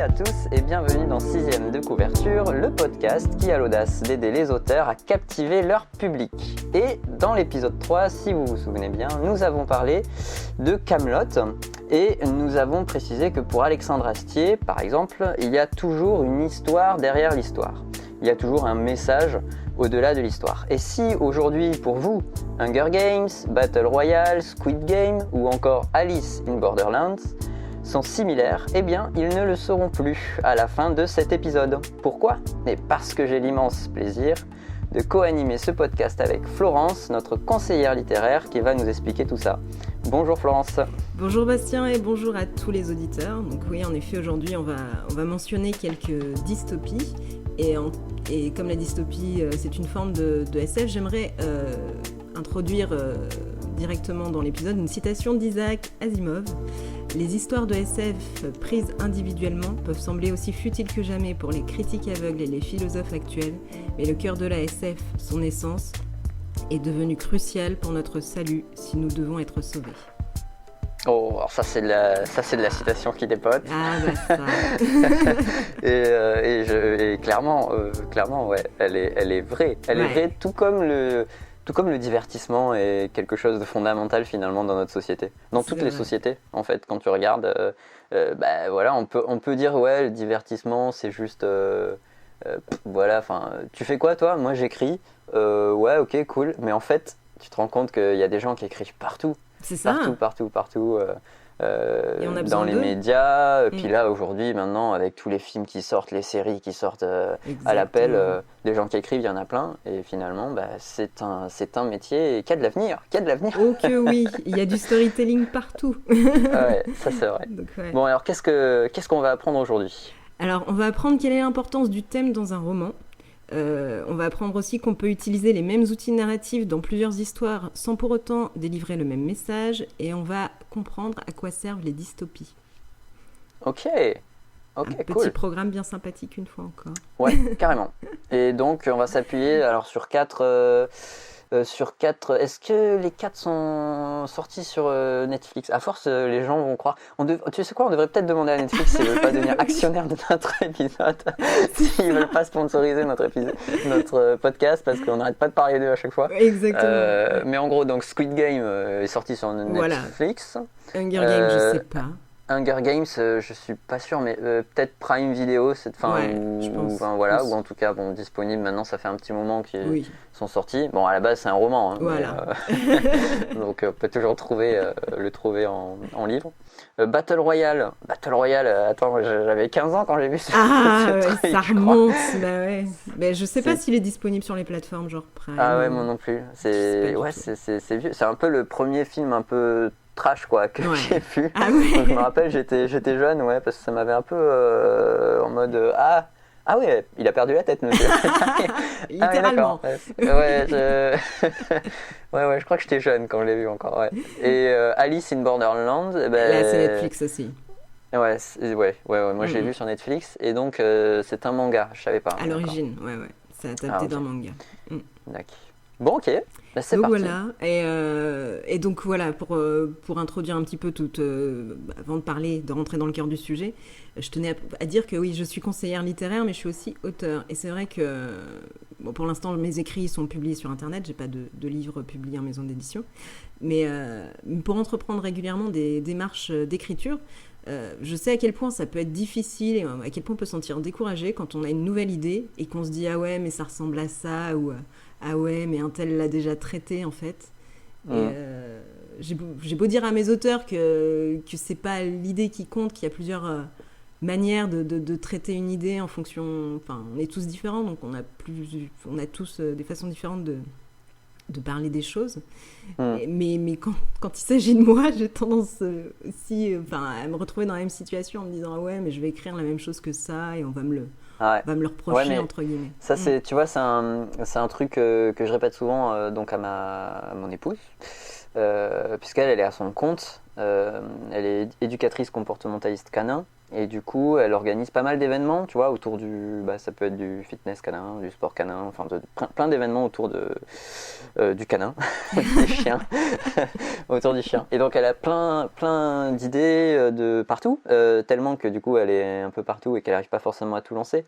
à tous et bienvenue dans 6ème de couverture, le podcast qui a l'audace d'aider les auteurs à captiver leur public. Et dans l'épisode 3, si vous vous souvenez bien, nous avons parlé de Kaamelott et nous avons précisé que pour Alexandre Astier, par exemple, il y a toujours une histoire derrière l'histoire. Il y a toujours un message au-delà de l'histoire. Et si aujourd'hui, pour vous, Hunger Games, Battle Royale, Squid Game ou encore Alice in Borderlands sont similaires, eh bien, ils ne le seront plus à la fin de cet épisode. Pourquoi ? Et parce que j'ai l'immense plaisir de co-animer ce podcast avec Florence, notre conseillère littéraire, qui va nous expliquer tout ça. Bonjour Florence. Bonjour Bastien et bonjour à tous les auditeurs. Donc oui, en effet, aujourd'hui, on va mentionner quelques dystopies. Et comme la dystopie, c'est une forme de SF, j'aimerais introduire directement dans l'épisode une citation d'Isaac Asimov. Les histoires de SF prises individuellement peuvent sembler aussi futiles que jamais pour les critiques aveugles et les philosophes actuels, mais le cœur de la SF, son essence, est devenu crucial pour notre salut si nous devons être sauvés. Oh, alors ça c'est de la citation qui dépote. Ah bah ça. et clairement, ouais, elle est vraie. Elle est vraie, tout comme le divertissement est quelque chose de fondamental finalement dans notre société. Dans toutes les sociétés, en fait, quand tu regardes, voilà, on peut dire ouais, le divertissement c'est juste, voilà, enfin, tu fais quoi toi ? Moi j'écris, ouais, ok, cool, mais en fait, tu te rends compte qu'il y a des gens qui écrivent partout. C'est ça. Partout. Et on a dans les médias, puis là aujourd'hui maintenant avec tous les films qui sortent, les séries qui sortent à l'appel, des gens qui écrivent, il y en a plein et finalement c'est un métier qui a de l'avenir, Oh que oui, il y a du storytelling partout. Ouais, ça c'est vrai. Donc, ouais. Bon alors qu'est-ce qu'on va apprendre aujourd'hui ? Alors on va apprendre quelle est l'importance du thème dans un roman. On va apprendre aussi qu'on peut utiliser les mêmes outils narratifs dans plusieurs histoires sans pour autant délivrer le même message, et on va comprendre à quoi servent les dystopies. Ok, un cool. Petit programme bien sympathique une fois encore. Ouais, carrément. Et donc on va s'appuyer alors sur quatre. Est-ce que les 4 sont sortis sur Netflix ? À force, les gens vont croire. Tu sais quoi, on devrait peut-être demander à Netflix s'ils veulent pas devenir actionnaire de notre épisode, s'ils veulent pas sponsoriser notre podcast, parce qu'on n'arrête pas de parler d'eux à chaque fois. Exactement. Mais en gros, donc Squid Game est sorti sur Netflix. Voilà. Hunger Games, je sais pas. Hunger Games, je suis pas sûr, mais peut-être Prime Video, ou en tout cas disponible maintenant. Ça fait un petit moment qu'ils sont sortis. Bon, à la base c'est un roman, hein, voilà. Donc on peut toujours le trouver en livre. Battle Royale, attends, j'avais 15 ans quand j'ai vu ce truc, ça remonte, Mais je sais pas s'il est disponible sur les plateformes genre Prime. Ah ouais, moi non plus. C'est vieux. C'est un peu le premier film un peu trash que j'ai vu. Ah ouais. Donc, je me rappelle, j'étais jeune, parce que ça m'avait un peu en mode ah ouais, il a perdu la tête, monsieur. Littéralement. Je crois que j'étais jeune quand je l'ai vu encore. Ouais. Et Alice in Borderlands, là c'est Netflix aussi. Ouais, moi je l'ai vu sur Netflix et donc c'est un manga, je savais pas. À l'origine, c'est adapté d'un manga. D'accord. Bon, ok, c'est donc, parti. Voilà, et donc voilà, pour introduire un petit peu avant de rentrer dans le cœur du sujet, je tenais à dire que oui, je suis conseillère littéraire, mais je suis aussi auteure. Et c'est vrai que, pour l'instant, mes écrits sont publiés sur Internet, j'ai pas de livres publiés en maison d'édition, mais pour entreprendre régulièrement des démarches d'écriture, je sais à quel point ça peut être difficile et à quel point on peut se sentir découragé quand on a une nouvelle idée et qu'on se dit « Ah ouais, mais ça ressemble à ça » ou « Ah ouais, mais un tel l'a déjà traité en fait ». Et j'ai beau dire à mes auteurs que c'est pas l'idée qui compte, qu'il y a plusieurs manières de traiter une idée en fonction... Enfin, on est tous différents, donc on a tous des façons différentes de parler des choses. Mais quand il s'agit de moi, j'ai tendance aussi à me retrouver dans la même situation en me disant « Ah ouais, mais je vais écrire la même chose que ça et on va me le reprocher, entre guillemets. » Ça, tu vois, c'est un truc que je répète souvent donc à mon épouse, puisqu'elle est à son compte. Elle est éducatrice comportementaliste canin Et du coup, elle organise pas mal d'événements, tu vois, autour ça peut être du fitness canin, du sport canin, enfin plein d'événements autour du canin, des chiens, autour du chien. Et donc elle a plein d'idées de partout, tellement que du coup elle est un peu partout et qu'elle n'arrive pas forcément à tout lancer.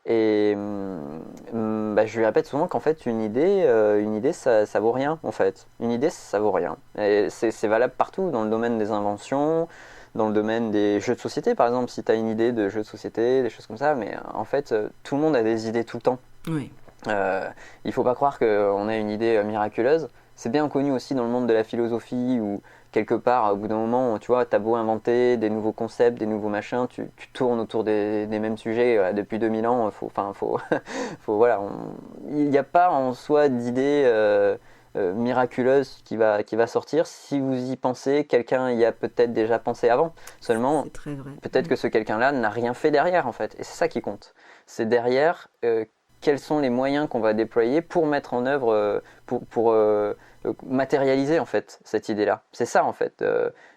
Et je lui répète souvent qu'en fait une idée ça vaut rien en fait. Une idée ça vaut rien. Et c'est valable partout, dans le domaine des inventions, dans le domaine des jeux de société par exemple, si tu as une idée de jeu de société, des choses comme ça, mais en fait tout le monde a des idées tout le temps. Oui. Il faut pas croire qu'on a une idée miraculeuse. C'est bien connu aussi dans le monde de la philosophie où quelque part au bout d'un moment tu vois, t'as beau inventer des nouveaux concepts, des nouveaux machins, tu tournes autour des mêmes sujets depuis 2000 ans. Voilà, il n'y a pas en soi d'idée miraculeuse qui va sortir. Si vous y pensez, quelqu'un y a peut-être déjà pensé avant. Seulement, c'est très vrai. Peut-être que ce quelqu'un-là n'a rien fait derrière en fait. Et c'est ça qui compte. C'est derrière quels sont les moyens qu'on va déployer pour mettre en œuvre, pour matérialiser en fait cette idée-là. C'est ça en fait.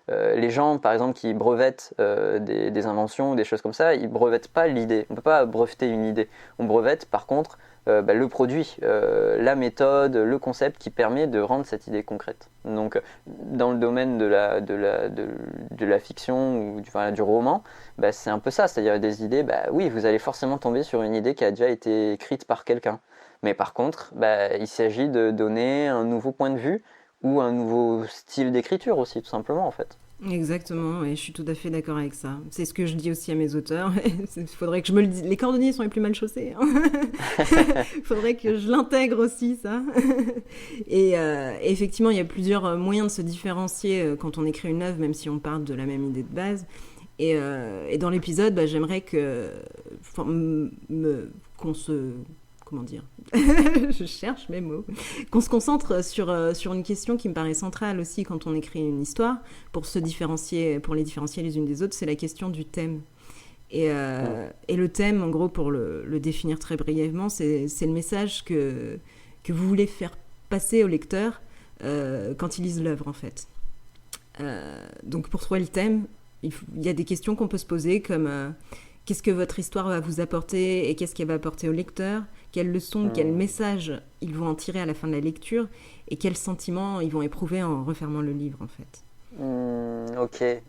Les gens par exemple qui brevettent des inventions ou des choses comme ça, ils brevettent pas l'idée. On peut pas breveter une idée. On brevette par contre le produit, la méthode, le concept qui permet de rendre cette idée concrète. Donc dans le domaine de la fiction ou du roman, c'est un peu ça, c'est-à-dire des idées, oui, vous allez forcément tomber sur une idée qui a déjà été écrite par quelqu'un. Mais par contre, il s'agit de donner un nouveau point de vue ou un nouveau style d'écriture aussi, tout simplement en fait. Exactement, et je suis tout à fait d'accord avec ça. C'est ce que je dis aussi à mes auteurs. Il faudrait que je me le dise. Les cordonniers sont les plus mal chaussés. Il faudrait que je l'intègre aussi, ça. Et effectivement, il y a plusieurs moyens de se différencier quand on écrit une œuvre, même si on part de la même idée de base. Et dans l'épisode, j'aimerais qu'on se... Comment dire? Je cherche mes mots. Qu'on se concentre sur une question qui me paraît centrale aussi quand on écrit une histoire, pour les différencier les unes des autres, c'est la question du thème. Et le thème, en gros, pour le définir très brièvement, c'est le message que vous voulez faire passer au lecteur quand il lise l'œuvre, en fait. Donc pour trouver le thème, il y a des questions qu'on peut se poser comme qu'est-ce que votre histoire va vous apporter et qu'est-ce qu'elle va apporter au lecteur, quelles leçons, quels messages ils vont en tirer à la fin de la lecture et quels sentiments ils vont éprouver en refermant le livre en fait.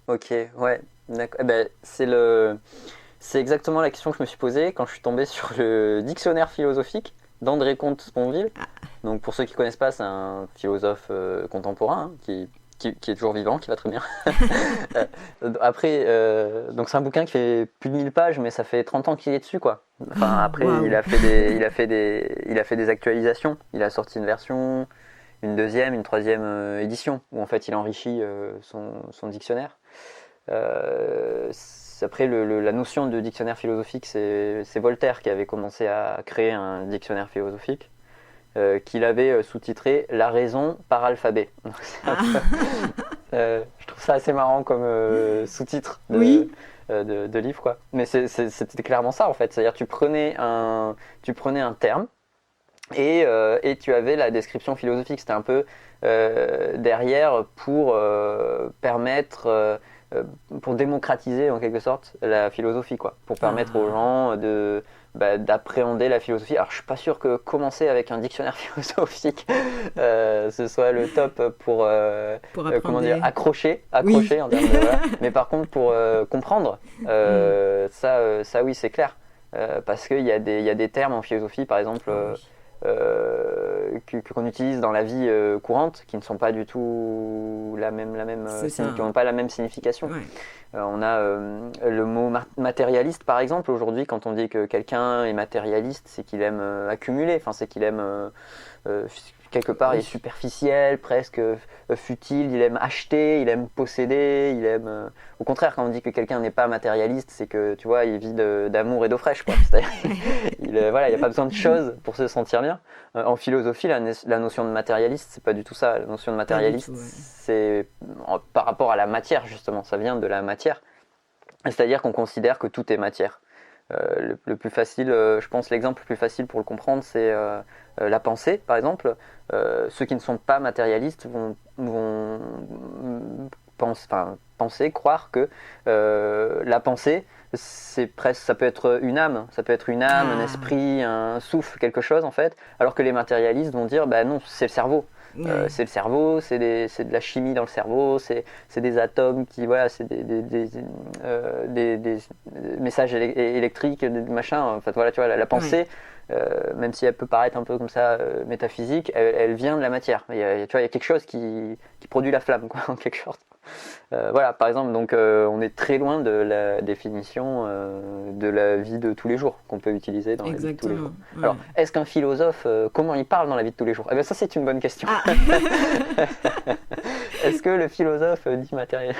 Ok, ouais, d'accord. C'est exactement la question que je me suis posée quand je suis tombé sur le dictionnaire philosophique d'André Comte-Sponville. Donc pour ceux qui ne connaissent pas, c'est un philosophe contemporain qui est toujours vivant, qui va très bien. Après, donc c'est un bouquin qui fait plus de 1000 pages, mais ça fait 30 ans qu'il est dessus, quoi. Enfin, après, Wow. il a fait des actualisations. Il a sorti une version, une deuxième, une troisième édition, où en fait il enrichit son dictionnaire. Après, la notion de dictionnaire philosophique, c'est Voltaire qui avait commencé à créer un dictionnaire philosophique. Qu'il avait sous-titré La raison par alphabet. Donc, je trouve ça assez marrant comme sous-titre de livre, quoi. Mais c'était clairement ça en fait. C'est-à-dire tu prenais un terme et tu avais la description philosophique. C'était un peu derrière pour permettre, pour démocratiser en quelque sorte la philosophie, quoi. Pour permettre aux gens d'appréhender la philosophie. Alors je suis pas sûr que commencer avec un dictionnaire philosophique ce soit le top pour accrocher oui. en termes de, voilà. Mais par contre pour comprendre ça oui c'est clair parce qu'il y a des termes en philosophie par exemple qu'on utilise dans la vie courante qui ne sont pas du tout qui n'ont pas la même signification. Ouais. On a le mot matérialiste par exemple. Aujourd'hui, quand on dit que quelqu'un est matérialiste, c'est qu'il aime accumuler, enfin c'est qu'il aime quelque part il est superficiel, presque futile, il aime acheter, il aime posséder, il aime au contraire quand on dit que quelqu'un n'est pas matérialiste, c'est que tu vois, il vit d'amour et d'eau fraîche, quoi. C'est-à-dire il n'y a pas besoin de choses pour se sentir bien. En philosophie, la notion de matérialiste, c'est pas du tout ça. La notion de matérialiste, c'est par rapport à la matière justement, ça vient de la matière. C'est-à-dire qu'on considère que tout est matière. Le plus facile, je pense l'exemple le plus facile pour le comprendre, c'est la pensée, par exemple. Ceux qui ne sont pas matérialistes vont penser, croire que la pensée, c'est presque, ça peut être une âme, un esprit, un souffle, quelque chose en fait, alors que les matérialistes vont dire bah non, c'est le cerveau. C'est le cerveau, c'est de la chimie dans le cerveau, c'est des atomes qui, voilà, c'est des messages électriques, des machins. En fait, voilà, tu vois, la pensée, même si elle peut paraître un peu comme ça métaphysique, elle vient de la matière. Tu vois, il y a quelque chose qui produit la flamme, quoi, en quelque sorte. Voilà, par exemple, donc on est très loin de la définition de la vie de tous les jours qu'on peut utiliser dans la vie de tous les jours. Ouais. Alors, est-ce qu'un philosophe, comment il parle dans la vie de tous les jours? Eh bien, ça, c'est une bonne question. Est-ce que le philosophe dit matériel?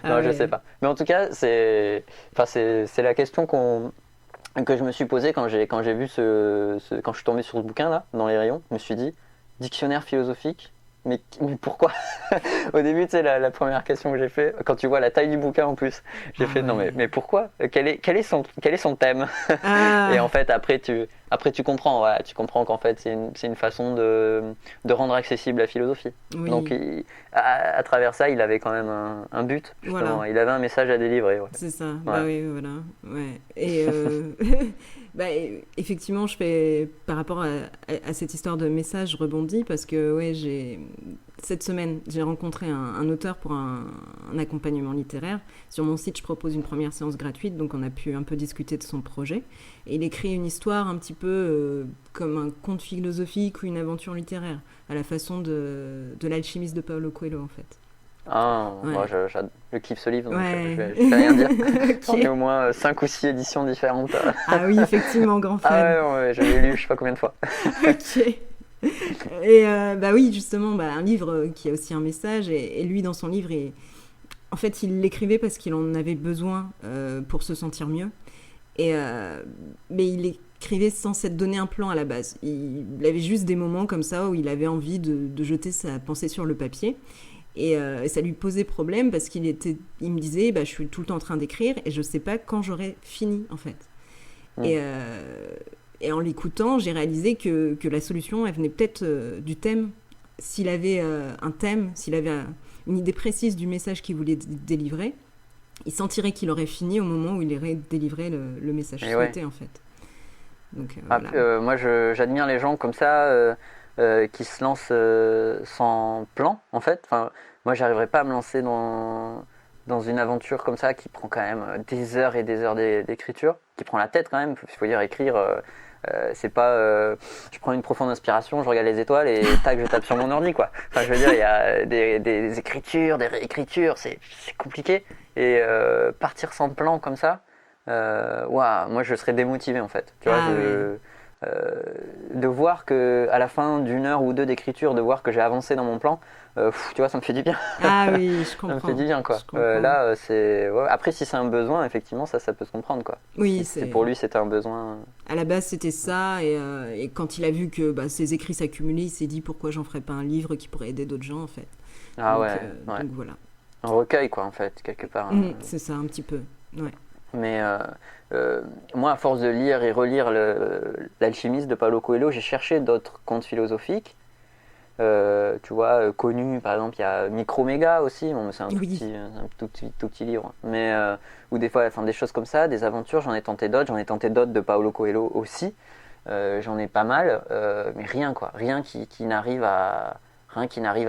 Non, je sais pas. Mais en tout cas, c'est la question que je me suis posée quand j'ai vu quand je suis tombé sur ce bouquin là dans les rayons. Je me suis dit, dictionnaire philosophique. Mais pourquoi? Au début, tu sais, la première question que j'ai fait, quand tu vois la taille du bouquin en plus, j'ai fait non mais pourquoi? Quel est son thème? Et en fait, après tu comprends, voilà, tu comprends qu'en fait c'est une façon de rendre accessible la philosophie. Oui. Donc à travers ça, il avait quand même un but, justement. Voilà. Il avait un message à délivrer. Ouais. C'est ça. Ouais. Bah oui, voilà. Ouais. Et bah, effectivement, par rapport à cette histoire de message, je rebondis parce que cette semaine, j'ai rencontré un auteur pour un accompagnement littéraire. Sur mon site, je propose une première séance gratuite, donc on a pu un peu discuter de son projet. Et il écrit une histoire un petit peu comme un conte philosophique ou une aventure littéraire, à la façon de l'alchimiste de Paulo Coelho, en fait. Ah, moi je kiffe ce livre, donc je vais rien dire. Okay. Il y a au moins 5 ou 6 éditions différentes. Ah oui, effectivement, grand fan. Ah ouais, je l'ai lu je sais pas combien de fois. Ok. Et bah oui, justement, un livre qui a aussi un message, et lui, dans son livre, en fait, il l'écrivait parce qu'il en avait besoin pour se sentir mieux. Mais il écrivait sans s'être donné un plan à la base. Il avait juste des moments comme ça où il avait envie de jeter sa pensée sur le papier. Et ça lui posait problème parce il me disait je suis tout le temps en train d'écrire et je sais pas quand j'aurai fini en fait. Et en l'écoutant, j'ai réalisé que la solution elle venait peut-être du thème. S'il avait un thème, s'il avait une idée précise du message qu'il voulait délivrer, il sentirait qu'il aurait fini au moment où il aurait délivré le message souhaité en fait. Donc, voilà. Moi j'admire les gens comme ça qui se lancent sans plan en fait. Enfin, moi j'arriverais pas à me lancer dans une aventure comme ça qui prend quand même des heures et des heures d'écriture, qui prend la tête quand même. Il faut dire écrire, c'est pas je prends une profonde inspiration, je regarde les étoiles et tac je tape sur mon ordi quoi. Enfin je veux dire il y a des écritures, des réécritures, c'est compliqué et partir sans plan comme ça, moi je serais démotivé en fait. Tu vois, de voir que à la fin d'une heure ou deux d'écriture, de voir que j'ai avancé dans mon plan, tu vois, ça me fait du bien. Ah oui, je comprends. Ça me fait du bien quoi. Là, c'est après si c'est un besoin, effectivement, ça peut se comprendre quoi. Oui, c'est pour lui c'était un besoin. À la base c'était ça et quand il a vu que ses écrits s'accumulaient, il s'est dit pourquoi j'en ferais pas un livre qui pourrait aider d'autres gens en fait. Ah donc, ouais. Donc voilà. Un recueil quoi en fait quelque part. C'est ça un petit peu. Ouais. Mais moi, à force de lire et relire l'Alchimiste de Paulo Coelho, j'ai cherché d'autres contes philosophiques. Tu vois, connus, par exemple, il y a Microméga aussi, bon, c'est un tout petit livre. Mais, ou des fois, des choses comme ça, des aventures, j'en ai tenté d'autres de Paulo Coelho aussi. J'en ai pas mal, mais rien qui n'arrive à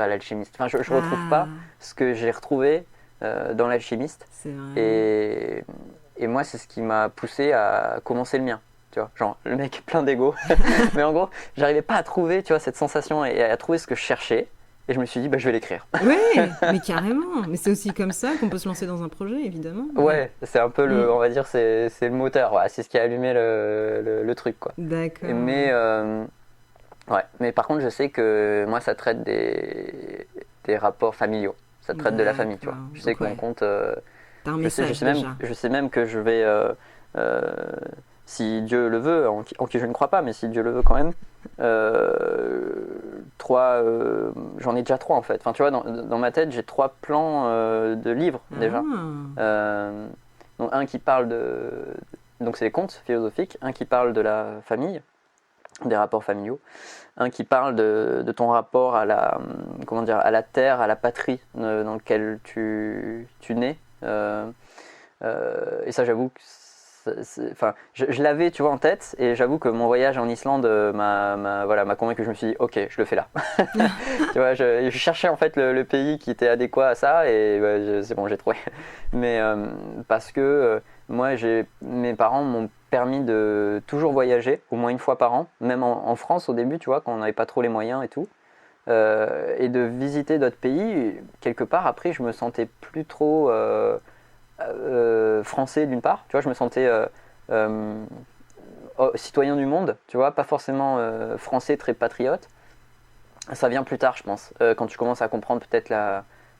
l'Alchimiste. Enfin, je retrouve pas ce que j'ai retrouvé dans l'Alchimiste. C'est vrai. Et moi, c'est ce qui m'a poussé à commencer le mien. Tu vois, genre, le mec est plein d'ego. Mais en gros, j'arrivais pas à trouver, tu vois, cette sensation et à trouver ce que je cherchais. Et je me suis dit, je vais l'écrire. Oui, mais carrément. Mais c'est aussi comme ça qu'on peut se lancer dans un projet, évidemment. Ouais, c'est un peu on va dire, c'est le moteur. Ouais, c'est ce qui a allumé le truc, quoi. D'accord. Mais par contre, je sais que moi, ça traite des rapports familiaux. Ça traite de la famille, tu vois. Je sais que mon compte... je sais même que je vais, si Dieu le veut, en qui je ne crois pas, mais si Dieu le veut quand même, j'en ai déjà 3 en fait. Enfin, tu vois, dans ma tête, j'ai 3 plans de livres déjà. Donc un qui parle donc c'est les contes philosophiques, un qui parle de la famille, des rapports familiaux. Un qui parle de ton rapport à la, comment dire, à la terre, à la patrie dans laquelle tu nais. Et ça, j'avoue que enfin, je l'avais, tu vois, en tête, et j'avoue que mon voyage en Islande m'a convaincu. Je me suis dit, ok, je le fais là. Tu vois, je cherchais en fait le pays qui était adéquat à ça, et c'est bon, j'ai trouvé. Mais parce que moi, mes parents m'ont permis de toujours voyager, au moins une fois par an, même en France au début, tu vois, quand on n'avait pas trop les moyens et tout. Et de visiter d'autres pays, quelque part, après, je me sentais plus trop français d'une part, tu vois, je me sentais citoyen du monde, tu vois, pas forcément français très patriote. Ça vient plus tard, je pense, quand tu commences à comprendre peut-être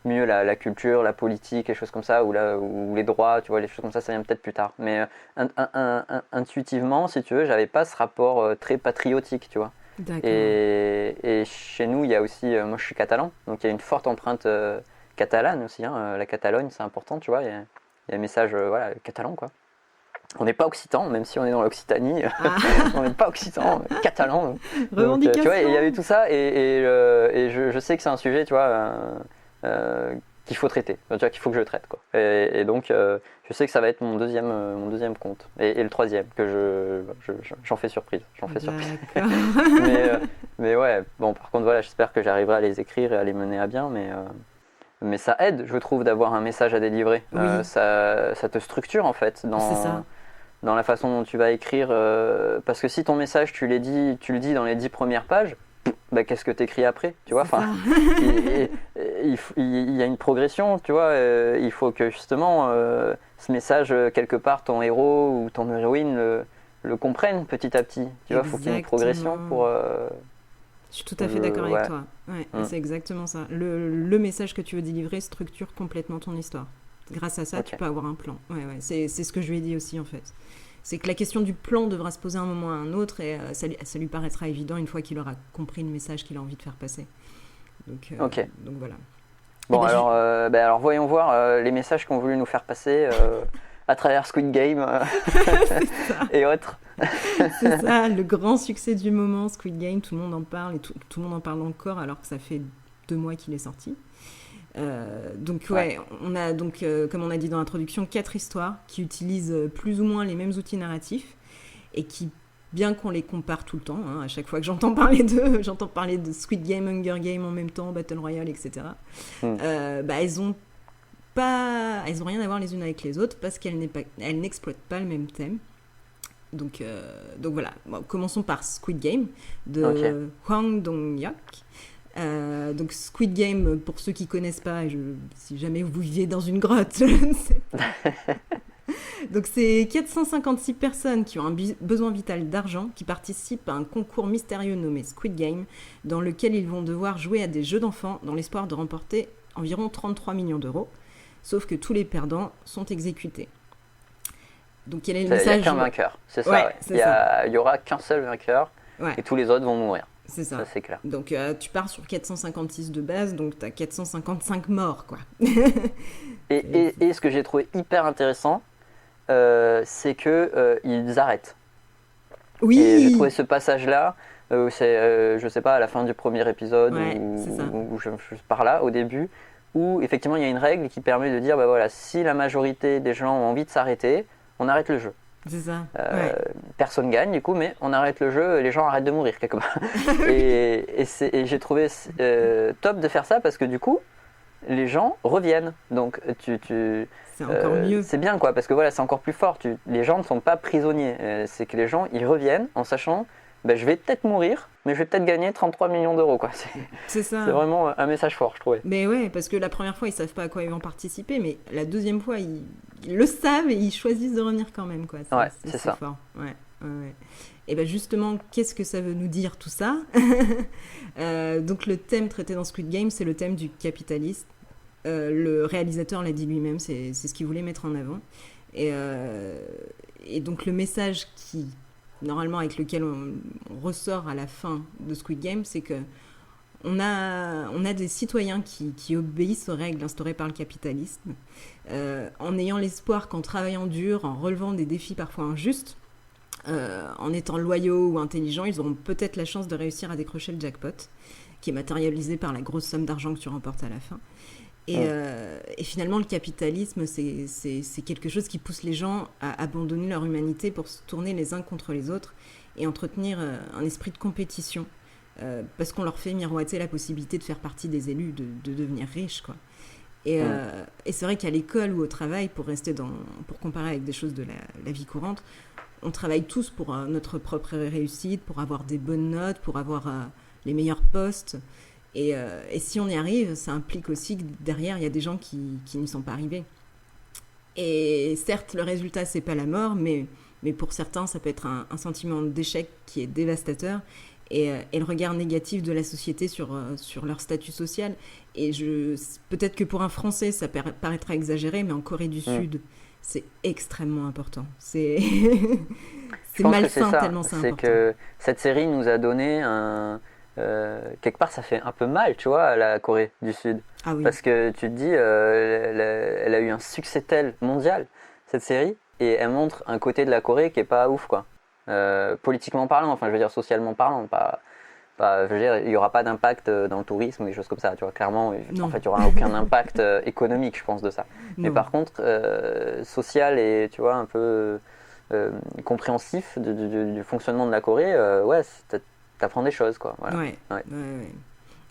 mieux la culture, la politique, les choses comme ça, ou les droits, tu vois, les choses comme ça vient peut-être plus tard. Mais intuitivement, si tu veux, j'avais pas ce rapport très patriotique, tu vois. D'accord. Et chez nous, il y a aussi, moi je suis catalan, donc il y a une forte empreinte catalane aussi, hein, la Catalogne, c'est important, tu vois, il y a un message voilà, catalan, quoi. On n'est pas occitan, même si on est dans l'Occitanie, on n'est pas occitan, catalan. Revendication. Tu vois, il y avait tout ça, et je sais que c'est un sujet, tu vois, qu'il faut traiter, tu vois, qu'il faut que je traite, quoi. Et donc, je sais que ça va être mon deuxième compte, et le troisième, que j'en fais surprise, mais ouais, bon, par contre, voilà, j'espère que j'arriverai à les écrire et à les mener à bien, mais ça aide, je trouve, d'avoir un message à délivrer. Oui. Ça te structure, en fait, C'est ça. dans la façon dont tu vas écrire. Parce que si ton message, tu le dis dans les 10 premières pages, bah, qu'est-ce que tu écris après, tu vois, enfin, il y a une progression, tu vois. Il faut que, justement, ce message, quelque part, ton héros ou ton héroïne le comprenne petit à petit. Tu vois, il faut qu'il y ait une progression pour... Je suis tout à fait d'accord avec toi. Ouais, Mm. c'est exactement ça. Le message que tu veux délivrer structure complètement ton histoire. Grâce à ça, Ok. tu peux avoir un plan. Ouais, c'est ce que je lui ai dit aussi, en fait. C'est que la question du plan devra se poser à un moment ou à un autre, et ça lui paraîtra évident une fois qu'il aura compris le message qu'il a envie de faire passer. Donc voilà. Bon, Eh ben, alors voyons voir les messages qu'ont voulu nous faire passer à travers Squid Game et autres. c'est ça, le grand succès du moment, Squid Game, tout le monde en parle, et tout le monde en parle encore, alors que ça fait 2 mois qu'il est sorti. Donc ouais, on a donc, comme on a dit dans l'introduction, 4 histoires qui utilisent plus ou moins les mêmes outils narratifs, et qui, bien qu'on les compare tout le temps, hein, à chaque fois que j'entends parler d'eux, j'entends parler de Squid Game, Hunger Game en même temps, Battle Royale, etc. Bah, elles ont rien à voir les unes avec les autres, parce qu'elles n'exploitent pas le même thème. Donc voilà, bon, commençons par Squid Game de Hwang Dong-hyuk. Donc Squid Game, pour ceux qui connaissent pas, si jamais vous viviez dans une grotte, je ne sais pas. Donc c'est 456 personnes qui ont un besoin vital d'argent, qui participent à un concours mystérieux nommé Squid Game, dans lequel ils vont devoir jouer à des jeux d'enfants dans l'espoir de remporter environ 33 millions d'euros. Sauf que tous les perdants sont exécutés. Donc il y a le message. Il n'y a qu'un vainqueur, c'est ça. Ouais, Il n'y aura qu'un seul vainqueur, et tous les autres vont mourir. C'est ça. Ça, c'est clair. Donc tu pars sur 456 de base, donc tu as 455 morts, quoi. et ce que j'ai trouvé hyper intéressant, c'est qu'ils arrêtent. Oui. Et j'ai trouvé ce passage-là, c'est, je sais pas, à la fin du premier épisode, ou par là, au début, où effectivement il y a une règle qui permet de dire, bah voilà, si la majorité des gens ont envie de s'arrêter, on arrête le jeu. C'est ça. Personne gagne du coup, mais on arrête le jeu et les gens arrêtent de mourir quelque part. et j'ai trouvé top de faire ça, parce que du coup, les gens reviennent. Donc c'est encore mieux. C'est bien, quoi, parce que voilà, c'est encore plus fort. Les gens ne sont pas prisonniers. C'est que les gens, ils reviennent en sachant, je vais peut-être mourir, mais je vais peut-être gagner 33 millions d'euros, quoi. C'est ça. C'est vraiment un message fort, je trouvais. Mais ouais, parce que la première fois, ils savent pas à quoi ils vont participer, mais la deuxième fois, ils le savent et ils choisissent de revenir quand même, quoi. C'est ça. Fort. Ouais. Et ben justement, qu'est-ce que ça veut nous dire tout ça? Donc le thème traité dans Squid Game, c'est le thème du capitalisme. Le réalisateur l'a dit lui-même, c'est ce qu'il voulait mettre en avant. Et donc le message qui, normalement, avec lequel on ressort à la fin de Squid Game, c'est que on a des citoyens qui obéissent aux règles instaurées par le capitalisme, en ayant l'espoir qu'en travaillant dur, en relevant des défis parfois injustes, en étant loyaux ou intelligents, ils auront peut-être la chance de réussir à décrocher le jackpot, qui est matérialisé par la grosse somme d'argent que tu remportes à la fin. Et finalement, le capitalisme, c'est quelque chose qui pousse les gens à abandonner leur humanité pour se tourner les uns contre les autres et entretenir un esprit de compétition, parce qu'on leur fait miroiter la possibilité de faire partie des élus, de devenir riches, quoi. Et c'est vrai qu'à l'école ou au travail, pour comparer avec des choses de la vie courante, on travaille tous pour notre propre réussite, pour avoir des bonnes notes, pour avoir les meilleurs postes. Et si on y arrive, ça implique aussi que derrière, il y a des gens qui n'y sont pas arrivés. Et certes, le résultat, c'est pas la mort, mais pour certains, ça peut être un sentiment d'échec qui est dévastateur, et le regard négatif de la société sur leur statut social. Et peut-être que pour un Français, ça paraîtra exagéré, mais en Corée du Sud, c'est extrêmement important. C'est malsain tellement c'est important. C'est que cette série nous a donné quelque part, ça fait un peu mal, tu vois, à la Corée du Sud. Ah oui. Parce que tu te dis, elle a eu un succès tel mondial, cette série, et elle montre un côté de la Corée qui est pas ouf, quoi. Politiquement parlant, enfin, je veux dire, socialement parlant, je veux dire, il n'y aura pas d'impact dans le tourisme ou des choses comme ça, tu vois, clairement, en fait, il n'y aura aucun impact économique, je pense, de ça. Non. Mais par contre, social et, tu vois, un peu compréhensif du fonctionnement de la Corée, ouais, t'apprends des choses, quoi. Voilà. Ouais.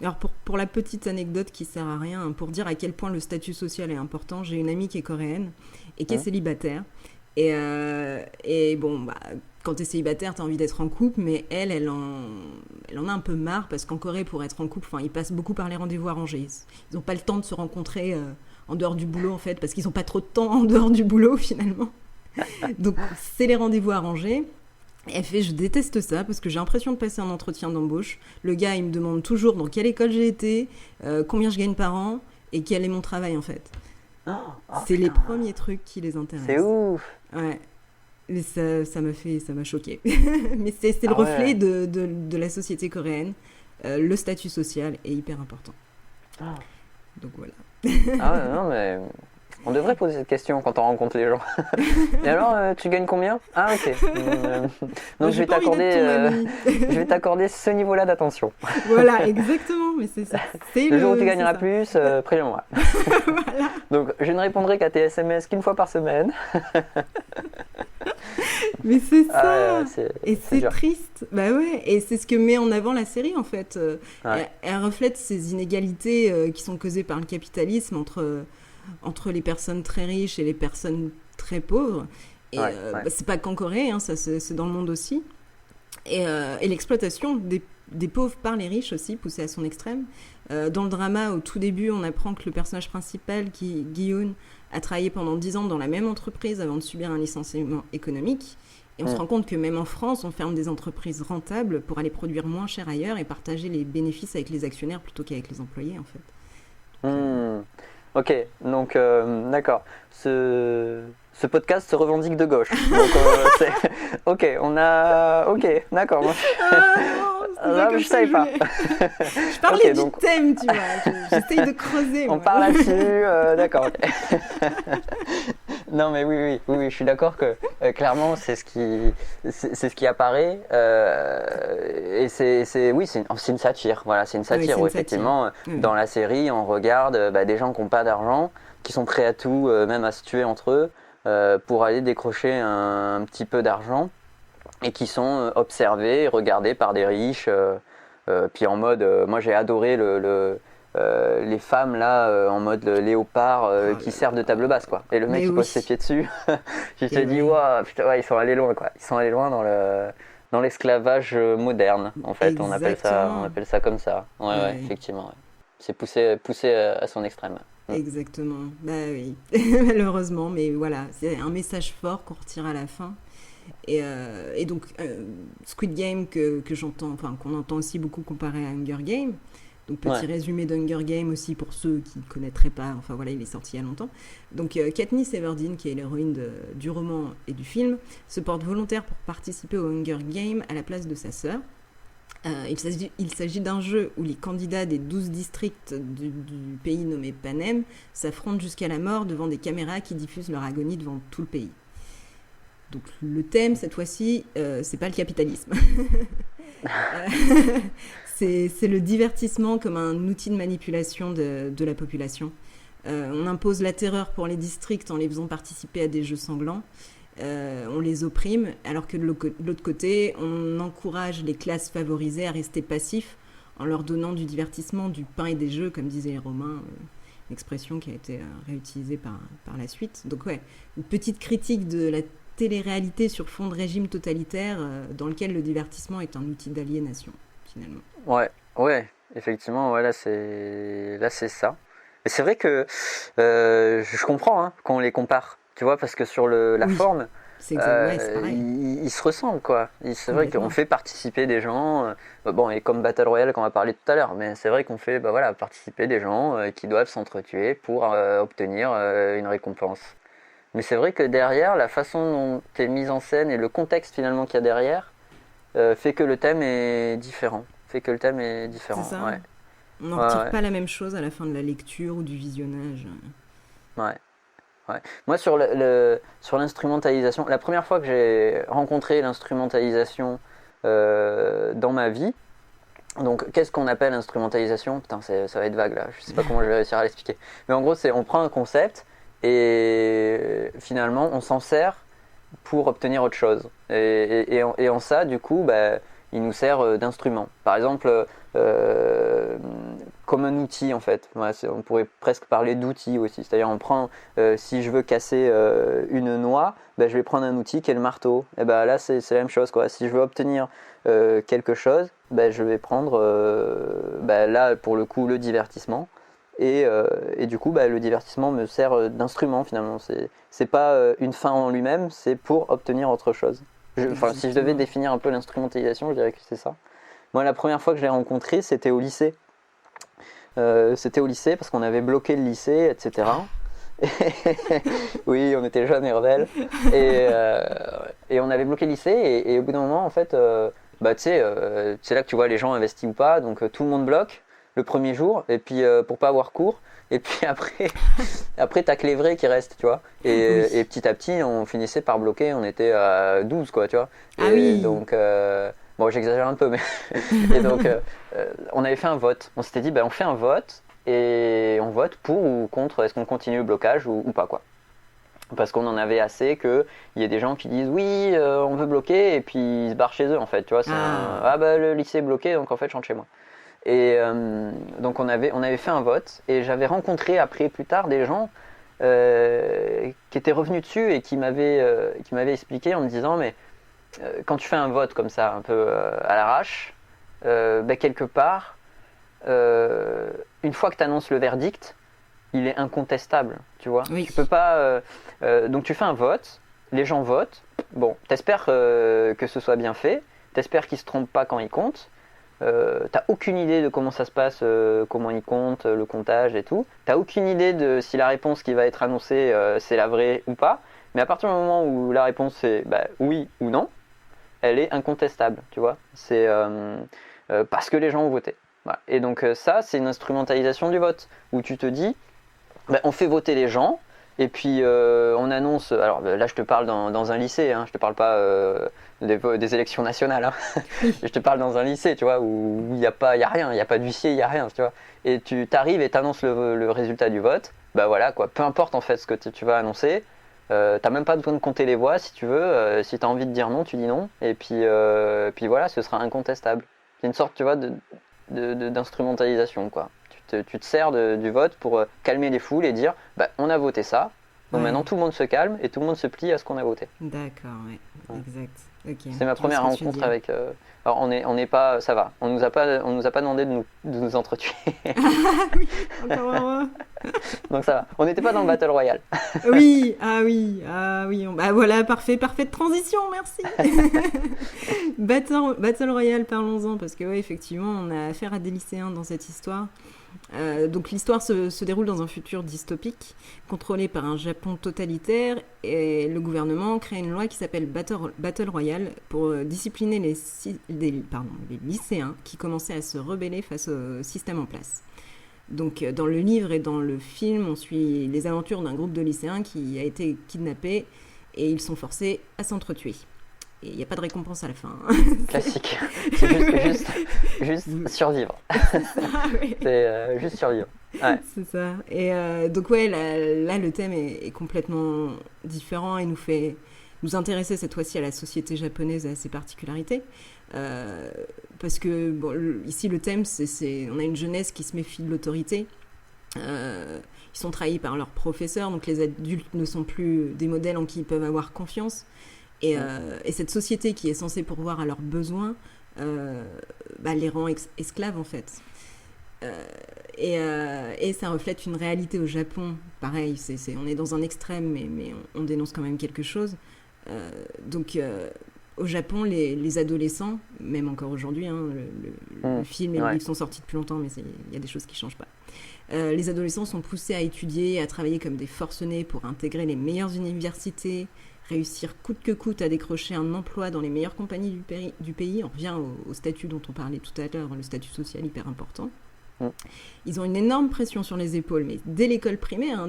Alors, pour la petite anecdote qui sert à rien, pour dire à quel point le statut social est important, j'ai une amie qui est coréenne et qui est célibataire. Et bon, quand t'es célibataire, t'as envie d'être en couple, mais elle en a un peu marre, parce qu'en Corée, pour être en couple, ils passent beaucoup par les rendez-vous arrangés. Ils n'ont pas le temps de se rencontrer en dehors du boulot, en fait, parce qu'ils n'ont pas trop de temps en dehors du boulot, finalement. Donc, c'est les rendez-vous arrangés. Elle fait, je déteste ça, parce que j'ai l'impression de passer un entretien d'embauche. Le gars, il me demande toujours dans quelle école j'ai été, combien je gagne par an, et quel est mon travail, en fait. C'est les premiers trucs qui les intéressent. C'est ouf. Ouais. Mais ça m'a choqué. Mais c'est le reflet de la société coréenne. Le statut social est hyper important. Donc voilà. Non, mais on devrait poser cette question quand on rencontre les gens. Et alors, tu gagnes combien ? Ah, ok. Donc je vais t'accorder ce niveau-là d'attention. Voilà, exactement. Mais c'est le jour où tu gagneras plus, préviens-moi. Voilà. Donc je ne répondrai qu'à tes SMS qu'une fois par semaine. Mais c'est ça. Et c'est triste. Bah ouais. Et c'est ce que met en avant la série, en fait. Elle reflète ces inégalités qui sont causées par le capitalisme entre les personnes très riches et les personnes très pauvres. Et c'est pas qu'en Corée, hein, ça c'est dans le monde aussi. Et l'exploitation des pauvres par les riches aussi, poussée à son extrême. Dans le drama, au tout début, on apprend que le personnage principal, Gi-Yoon, a travaillé pendant 10 ans dans la même entreprise avant de subir un licenciement économique. Et on se rend compte que même en France, on ferme des entreprises rentables pour aller produire moins cher ailleurs et partager les bénéfices avec les actionnaires plutôt qu'avec les employés, en fait. Ok, donc d'accord. Ce podcast se revendique de gauche. Donc, ok, d'accord. Non, je savais pas. Je parlais du thème, tu vois. J'essaye de creuser. On parle là-dessus, d'accord. Non, mais oui, je suis d'accord que clairement c'est ce qui apparaît. Et c'est une satire. Voilà, c'est une satire où effectivement dans la série on regarde des gens qui n'ont pas d'argent, qui sont prêts à tout, même à se tuer entre eux, pour aller décrocher un petit peu d'argent, et qui sont observés et regardés par des riches. Puis en mode, moi j'ai adoré les femmes là en mode léopard qui servent de table basse, quoi. Et le mec qui pose ses pieds dessus, je te dis waouh, putain, ils sont allés loin, quoi. Ils sont allés loin dans l'esclavage moderne, en fait. On appelle ça comme ça. Ouais, effectivement. Ouais. C'est poussé à son extrême. Exactement. Bah oui, malheureusement, mais voilà, c'est un message fort qu'on retire à la fin. Et donc Squid Game qu'on entend aussi beaucoup comparé à Hunger Games. Donc petit résumé d'Hunger Games aussi pour ceux qui ne connaîtraient pas. Enfin voilà, il est sorti il y a longtemps. Donc Katniss Everdeen, qui est l'héroïne du roman et du film, se porte volontaire pour participer au Hunger Games à la place de sa sœur. Il s'agit d'un jeu où les candidats des 12 districts du pays nommé Panem s'affrontent jusqu'à la mort devant des caméras qui diffusent leur agonie devant tout le pays. Donc le thème, cette fois-ci, c'est pas le capitalisme. C'est le divertissement comme un outil de manipulation de la population. On impose la terreur pour les districts en les faisant participer à des jeux sanglants. On les opprime, alors que de l'autre côté, on encourage les classes favorisées à rester passifs en leur donnant du divertissement, du pain et des jeux, comme disaient les Romains, une expression qui a été réutilisée par la suite. Donc ouais, une petite critique de la télé-réalité sur fond de régime totalitaire dans lequel le divertissement est un outil d'aliénation, finalement. Ouais, effectivement, ouais, là c'est ça. Mais c'est vrai que je comprends qu'on les compare, tu vois, parce que sur la forme, c'est pareil. ils se ressemblent, quoi. C'est vrai qu'on fait participer des gens, bon, et comme Battle Royale qu'on va parler tout à l'heure, mais c'est vrai qu'on fait participer des gens qui doivent s'entretuer pour obtenir une récompense. Mais c'est vrai que derrière, la façon dont est mise en scène et le contexte finalement qu'il y a derrière fait que le thème est différent. C'est ça. Ouais. On n'en retire pas la même chose à la fin de la lecture ou du visionnage. Ouais. Moi, sur l'instrumentalisation, la première fois que j'ai rencontré l'instrumentalisation dans ma vie, donc qu'est-ce qu'on appelle instrumentalisation ? Putain, ça va être vague là, je sais pas comment je vais réussir à l'expliquer. Mais en gros, on prend un concept et finalement, on s'en sert pour obtenir autre chose. Et en ça, du coup, il nous sert d'instrument. Par exemple, comme un outil en fait. Ouais, on pourrait presque parler d'outil aussi. C'est-à-dire, on prend, si je veux casser une noix, je vais prendre un outil qui est le marteau. Et là, c'est la même chose, quoi. Si je veux obtenir quelque chose, je vais prendre, là, pour le coup, le divertissement. Et du coup, le divertissement me sert d'instrument finalement. C'est pas une fin en lui-même, c'est pour obtenir autre chose. Si je devais définir un peu l'instrumentalisation, je dirais que c'est ça. Moi, la première fois que je l'ai rencontré, c'était au lycée. Parce qu'on avait bloqué le lycée, etc. Oui, on était jeunes et rebelles. Et on avait bloqué le lycée, et au bout d'un moment, en fait, c'est là que tu vois les gens investis ou pas. Donc tout le monde bloque le premier jour, et puis pour pas avoir cours. Et puis après t'as que les vrais qui restent, tu vois. Et petit à petit, on finissait par bloquer, on était à 12, quoi, tu vois. Donc, bon, j'exagère un peu, mais... Et donc, on avait fait un vote. On s'était dit, on fait un vote, et on vote pour ou contre, est-ce qu'on continue le blocage ou pas, quoi. Parce qu'on en avait assez qu'il y ait des gens qui disent, oui, on veut bloquer, et puis ils se barrent chez eux, en fait, tu vois. Le lycée est bloqué, donc en fait, je rentre chez moi. Et donc on avait fait un vote, et j'avais rencontré après plus tard des gens qui étaient revenus dessus et qui m'avaient expliqué en me disant, mais quand tu fais un vote comme ça un peu à l'arrache, quelque part une fois que tu annonces le verdict, il est incontestable, tu vois. Tu peux pas donc tu fais un vote, les gens votent, bon, t'espères que ce soit bien fait, t'espères qu'ils se trompent pas quand ils comptent. T'as aucune idée de comment ça se passe, comment ils comptent, le comptage et tout. T'as aucune idée de si la réponse qui va être annoncée c'est la vraie ou pas. Mais à partir du moment où la réponse c'est oui ou non, elle est incontestable, tu vois. C'est parce que les gens ont voté. Voilà. Et donc ça, c'est une instrumentalisation du vote où tu te dis, on fait voter les gens. Et puis on annonce, alors là je te parle dans un lycée, hein, je te parle pas des élections nationales, hein. Je te parle dans un lycée, tu vois, où il n'y a rien, il n'y a pas d'huissier, il n'y a rien, tu vois. Et tu t'arrives et t'annonces le résultat du vote, voilà quoi, peu importe en fait ce que tu vas annoncer, t'as même pas besoin de compter les voix si tu veux, si t'as envie de dire non, tu dis non, et puis voilà, ce sera incontestable. C'est une sorte, tu vois, d'instrumentalisation, quoi. Tu te sers du vote pour calmer les foules et dire on a voté ça, donc maintenant tout le monde se calme et tout le monde se plie à ce qu'on a voté. D'accord, ouais. Exact. Okay. C'est ma première rencontre avec. Alors on n'est pas, ça va. On nous a pas demandé de nous entretuer. Oui, encore heureux. Donc ça va. On n'était pas dans le Battle Royale. Oui. Voilà, parfaite transition, merci. Battle Royale, parlons-en, parce que effectivement, on a affaire à des lycéens dans cette histoire. Donc l'histoire se déroule dans un futur dystopique, contrôlé par un Japon totalitaire, et le gouvernement crée une loi qui s'appelle Battle Royale pour discipliner les lycéens qui commençaient à se rebeller face au système en place. Donc dans le livre et dans le film, on suit les aventures d'un groupe de lycéens qui a été kidnappé et ils sont forcés à s'entretuer. Et il n'y a pas de récompense à la fin. Classique. C'est juste survivre. Oui. C'est juste survivre. Ouais. C'est ça. Et donc ouais, là, le thème est complètement différent et nous intéresser cette fois-ci à la société japonaise et à ses particularités. Parce que bon, ici le thème, on a une jeunesse qui se méfie de l'autorité. Ils sont trahis par leurs professeurs, donc les adultes ne sont plus des modèles en qui ils peuvent avoir confiance. Et cette société qui est censée pourvoir à leurs besoins les rend esclaves en fait. Et ça reflète une réalité au Japon. Pareil, on est dans un extrême, mais on dénonce quand même quelque chose. Au Japon, les adolescents, même encore aujourd'hui, hein, le film et le livre sont sortis depuis longtemps, mais il y a des choses qui ne changent pas. Les adolescents sont poussés à étudier, à travailler comme des forcenés pour intégrer les meilleures universités, réussir coûte que coûte à décrocher un emploi dans les meilleures compagnies du pays. On revient au statut dont on parlait tout à l'heure, le statut social hyper important. Ils ont une énorme pression sur les épaules, mais dès l'école primaire,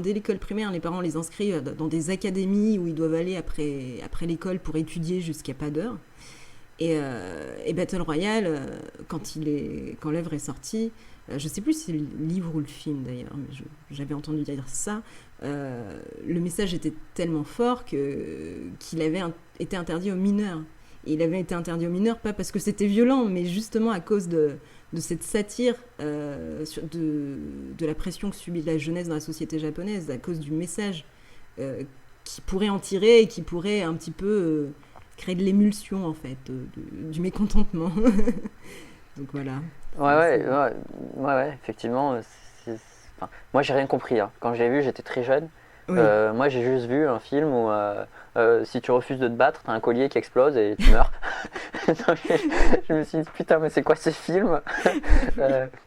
les parents les inscrivent dans des académies où ils doivent aller après l'école pour étudier jusqu'à pas d'heure. Et Battle Royale, quand l'œuvre est sortie, je ne sais plus si c'est le livre ou le film d'ailleurs, mais j'avais entendu dire ça, le message était tellement fort qu'il avait été interdit aux mineurs. Et il avait été interdit aux mineurs, pas parce que c'était violent, mais justement à cause de cette satire de la pression que subit la jeunesse dans la société japonaise, à cause du message qui pourrait en tirer et qui pourrait un petit peu créer de l'émulsion, en fait, du mécontentement. Donc voilà. Ouais, effectivement. Enfin, moi, j'ai rien compris. Hein. Quand j'ai vu, j'étais très jeune. Oui. Moi, j'ai juste vu un film où si tu refuses de te battre, t'as un collier qui explose et tu meurs. Donc, je me suis dit, putain, mais c'est quoi ces films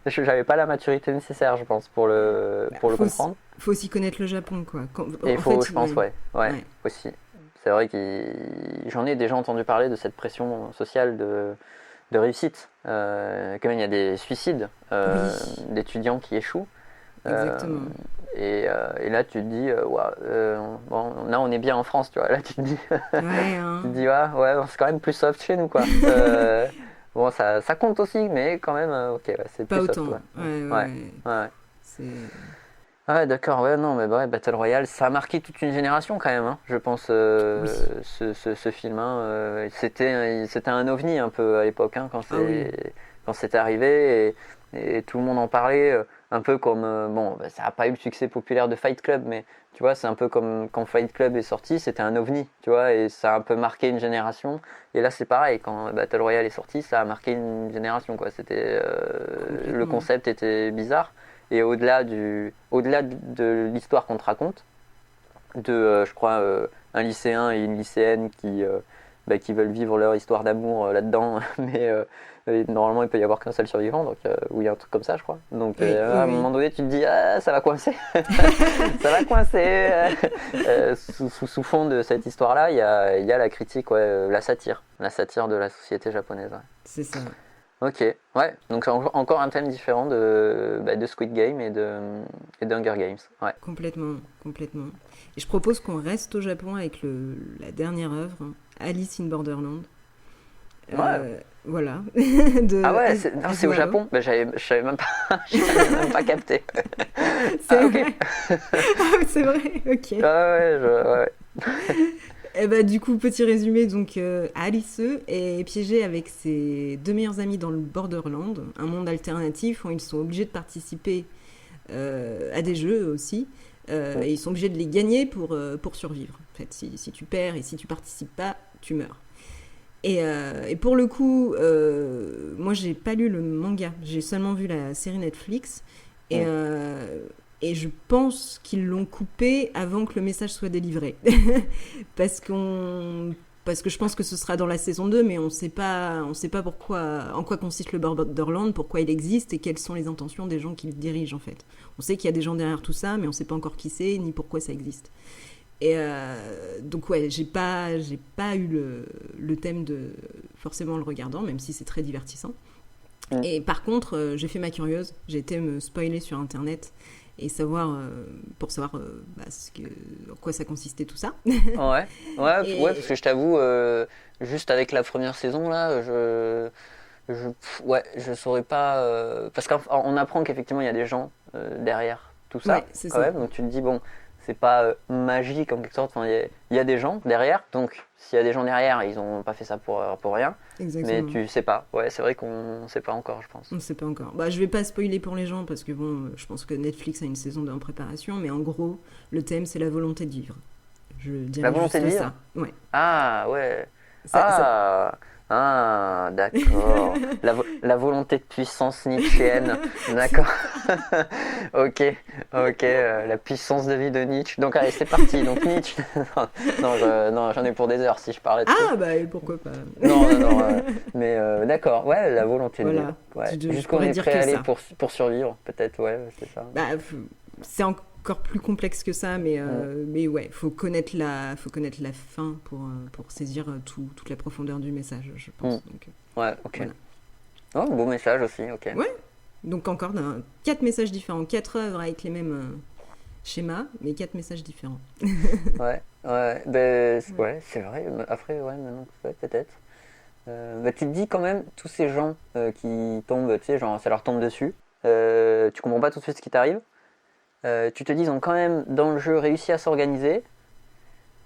J'avais pas la maturité nécessaire, je pense, pour le comprendre. Faut aussi connaître le Japon, quoi. Je pense, aussi. C'est vrai que j'en ai déjà entendu parler de cette pression sociale de réussite. Quand même, il y a des suicides d'étudiants qui échouent. Exactement. Et là, tu te dis, bon, là, on est bien en France, tu vois. Là, tu te dis, tu te dis c'est quand même plus soft chez nous, quoi. Bon, ça compte aussi, mais quand même, c'est pas plus autant. soft. Ouais. C'est... Ouais, d'accord, Battle Royale, ça a marqué toute une génération quand même, hein, je pense, ce film. Hein, c'était un ovni un peu à l'époque, hein, quand c'était arrivé, et tout le monde en parlait, un peu comme, ça n'a pas eu le succès populaire de Fight Club, mais tu vois, c'est un peu comme quand Fight Club est sorti, c'était un ovni, tu vois, et ça a un peu marqué une génération. Et là, c'est pareil, quand Battle Royale est sorti, ça a marqué une génération, quoi. Le concept était bizarre. Et au-delà de l'histoire qu'on te raconte, je crois, un lycéen et une lycéenne qui veulent vivre leur histoire d'amour là-dedans, mais normalement il peut y avoir qu'un seul survivant, donc ou il y a un truc comme ça, je crois. Donc à un moment donné, tu te dis ça va coincer, ça va coincer. Sous fond de cette histoire-là, il y a la critique, la satire de la société japonaise. Ouais. C'est ça. Ok, ouais, donc c'est encore un thème différent de Squid Game et d'Hunger Games. Ouais. Complètement. Et je propose qu'on reste au Japon avec la dernière œuvre, Alice in Borderland. Voilà. C'est au Japon. Je savais même pas capté. C'est vrai. C'est vrai, ok. Ouais. Et du coup, petit résumé, donc Alice est piégée avec ses deux meilleurs amis dans le Borderland, un monde alternatif où ils sont obligés de participer à des jeux aussi, et ils sont obligés de les gagner pour survivre. En fait, si tu perds et si tu participes pas, tu meurs. Et pour le coup, moi j'ai pas lu le manga, j'ai seulement vu la série Netflix, et je pense qu'ils l'ont coupé avant que le message soit délivré. parce que je pense que ce sera dans la saison 2, mais on sait pas en quoi consiste le Borderland, pourquoi il existe et quelles sont les intentions des gens qui le dirigent en fait. On sait qu'il y a des gens derrière tout ça, mais on sait pas encore qui c'est ni pourquoi ça existe. Et donc j'ai pas eu le thème forcément en le regardant, même si c'est très divertissant. Et par contre, j'ai fait ma curieuse, j'ai été me spoiler sur internet. et savoir, pour savoir en quoi ça consistait tout ça. Ouais, ouais, Et ouais, parce que je t'avoue, juste avec la première saison là, ouais, je saurais pas, parce qu'on apprend qu'effectivement il y a des gens derrière tout ouais, ça, c'est quand ça. même. Donc tu te dis bon, c'est pas magique en quelque sorte. Enfin, il y a des gens derrière, donc s'il y a des gens derrière, ils ont pas fait ça pour rien. Mais Exactement. tu sais pas. Ouais, c'est vrai qu'on sait pas encore, je pense. On ne sait pas encore. Bah, je vais pas spoiler pour les gens parce que bon, je pense que Netflix a une saison en préparation, mais en gros, le thème c'est la volonté de vivre. Je La dirais volonté de juste vivre. ça. Ouais. Ah ouais. Ça... Ah, ah, d'accord. La volonté de puissance nietzschéenne. c'est D'accord. Ok, ok. La puissance de vie de Nietzsche. Donc allez, c'est parti. Donc Nietzsche. Non, j'en ai pour des heures si je parlais de trucs. Ah bah et pourquoi pas. Non, non, non. Mais d'accord. Ouais, la volonté de vivre. Voilà. Ouais. Je Jusqu'où on pourrais est dire prêt à que aller ça. pour survivre, peut-être. Ouais, c'est ça. Bah, c'est encore plus complexe que ça, Mm. mais ouais, faut connaître la fin pour saisir toute la profondeur du message, je Mm. pense. Donc, Ouais, ok. voilà. Oh, beau message aussi. Ok. Ouais. Donc encore 4 messages différents, 4 œuvres avec les mêmes schémas, mais 4 messages différents. Ouais, ouais, ben, Ouais. ouais, c'est vrai. Après, ouais, maintenant, ouais, peut-être. Bah, tu te dis quand même, tous ces gens qui tombent, tu sais, genre ça leur tombe dessus, tu comprends pas tout de suite ce qui t'arrive. Tu te dis, ils ont quand même dans le jeu réussi à s'organiser,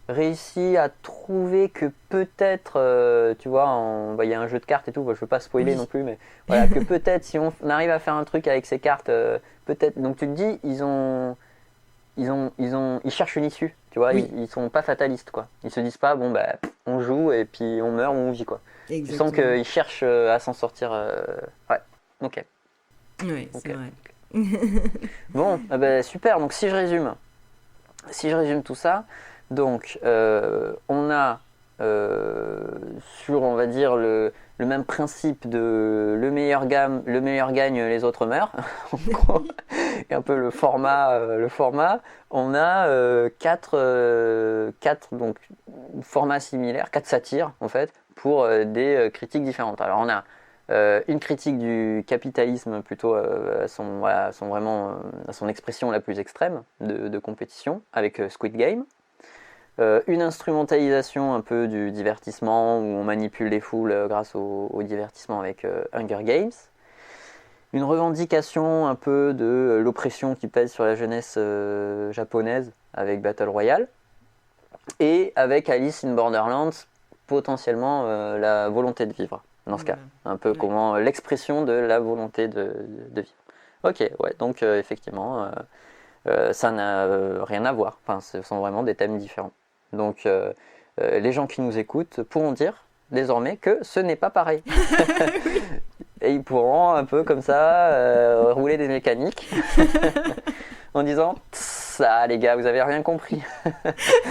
réussi à trouver que peut-être, tu vois, bah, il y a un jeu de cartes et tout, bah, je veux pas spoiler non Oui. plus, mais voilà, que peut-être si on arrive à faire un truc avec ces cartes, peut-être. Donc tu te dis, ils cherchent une issue, tu vois, Oui, ils sont pas fatalistes, quoi. Ils se disent pas, bon, bah, on joue et puis on meurt ou on vit, quoi. Tu sens exactement. qu'ils cherchent à s'en sortir. Ouais, ok, Ouais, c'est ok. vrai. Bon, bah, super, donc si je résume tout ça, donc on a sur, on va dire, le même principe de le meilleur gagne, les autres meurent, en gros, et un peu le format. On a quatre donc, formats similaires, quatre satires en fait, pour des critiques différentes. Alors on a une critique du capitalisme plutôt voilà, à son expression la plus extrême de compétition avec Squid Game. Une instrumentalisation un peu du divertissement où on manipule les foules grâce au divertissement avec Hunger Games. Une revendication un peu de l'oppression qui pèse sur la jeunesse japonaise avec Battle Royale. Et avec Alice in Borderlands, potentiellement la volonté de vivre, dans ce cas. Voilà. Un peu Ouais. comment l'expression de la volonté de vivre. Ok, ouais, donc effectivement, ça n'a rien à voir. Enfin, ce sont vraiment des thèmes différents. Donc, les gens qui nous écoutent pourront dire désormais que ce n'est pas pareil. Et ils pourront un peu comme ça rouler des mécaniques en disant ça, les gars, vous avez rien compris.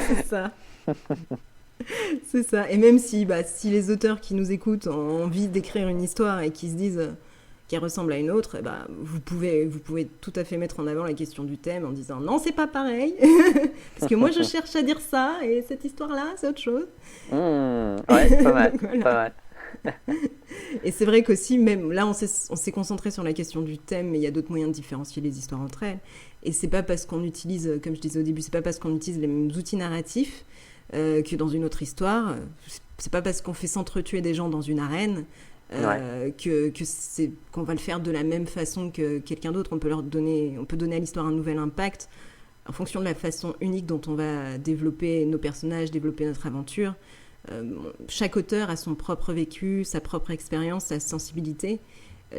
C'est ça. C'est ça. Et même si les auteurs qui nous écoutent ont envie d'écrire une histoire et qui se disent qu'elle ressemble à une autre, vous pouvez tout à fait mettre en avant la question du thème en disant non, c'est pas pareil. Parce que moi, je cherche à dire ça et cette histoire-là, c'est autre chose. Ouais, pas mal, Donc, voilà. pas mal. Et c'est vrai qu'aussi, même là, on s'est concentré sur la question du thème, mais il y a d'autres moyens de différencier les histoires entre elles. Et c'est pas parce qu'on utilise, comme je disais au début, c'est pas parce qu'on utilise les mêmes outils narratifs que dans une autre histoire. C'est pas parce qu'on fait s'entretuer des gens dans une arène Ouais. qu'on va le faire de la même façon que quelqu'un d'autre. On peut donner à l'histoire un nouvel impact en fonction de la façon unique dont on va développer nos personnages, développer notre aventure. Chaque auteur a son propre vécu, sa propre expérience, sa sensibilité,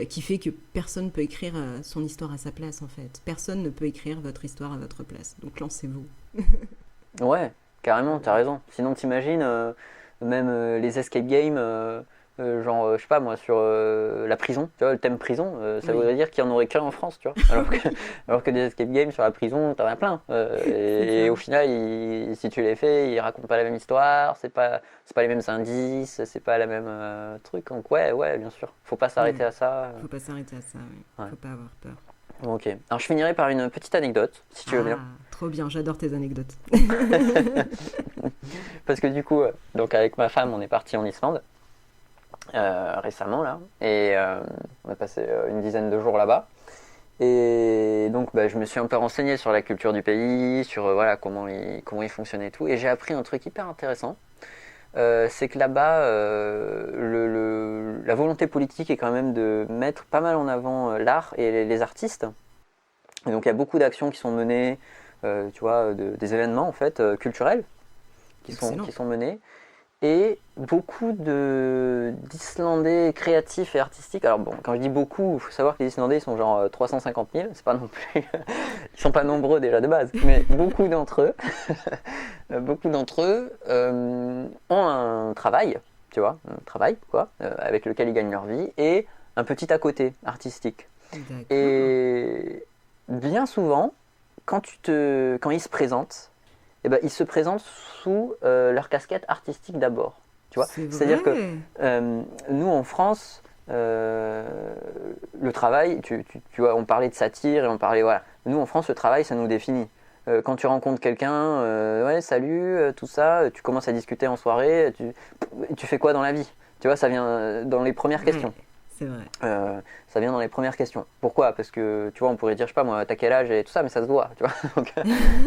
qui fait que personne ne peut écrire son histoire à sa place, en fait. Personne ne peut écrire votre histoire à votre place. Donc lancez-vous. Ouais, carrément, t'as raison. Sinon, t'imagines, même les escape games, genre, je sais pas moi, sur la prison, tu vois, le thème prison, ça Oui, voudrait dire qu'il n'y en aurait qu'un en France, tu vois. Alors que des escape games sur la prison, t'en as plein. c'est Et ça. au final, si tu les fais, ils racontent pas la même histoire, c'est pas les mêmes indices, c'est pas la même truc. Donc, ouais, ouais, bien sûr. Faut pas s'arrêter Ouais. à ça. Faut pas s'arrêter à ça, oui. Ouais. Faut pas avoir peur. Ok. Alors, je finirai par une petite anecdote, si tu veux Ah, bien. trop bien, j'adore tes anecdotes. Parce que du coup, donc avec ma femme, on est parti en Islande récemment là, et on a passé une dizaine de jours là-bas. Et donc je me suis un peu renseigné sur la culture du pays, sur voilà, comment il fonctionnait et tout. Et j'ai appris un truc hyper intéressant. C'est que là-bas, la volonté politique est quand même de mettre pas mal en avant l'art et les artistes. Et donc il y a beaucoup d'actions qui sont menées, tu vois, des événements en fait culturels qui sont menés. Et beaucoup d'Islandais créatifs et artistiques. Alors bon, quand je dis beaucoup, il faut savoir que les Islandais ils sont genre 350 000, c'est pas non plus... Ils sont pas nombreux déjà de base, mais beaucoup d'entre eux ont un travail, tu vois, avec lequel ils gagnent leur vie, et un petit à côté artistique. D'accord. Et bien souvent, quand ils se présentent, eh ben, ils se présentent sous leur casquette artistique d'abord. Tu vois, c'est-à-dire que nous en France, le travail, tu vois, on parlait de satire et on parlait, voilà. Nous en France, le travail, ça nous définit. Quand tu rencontres quelqu'un, ouais, salut, tout ça, tu commences à discuter en soirée, tu fais quoi dans la vie? Tu vois, ça vient dans les premières questions. C'est vrai. Ça vient dans les premières questions. Pourquoi? Parce que tu vois, on pourrait dire, je sais pas moi, t'as quel âge et tout ça, mais ça se voit, tu vois.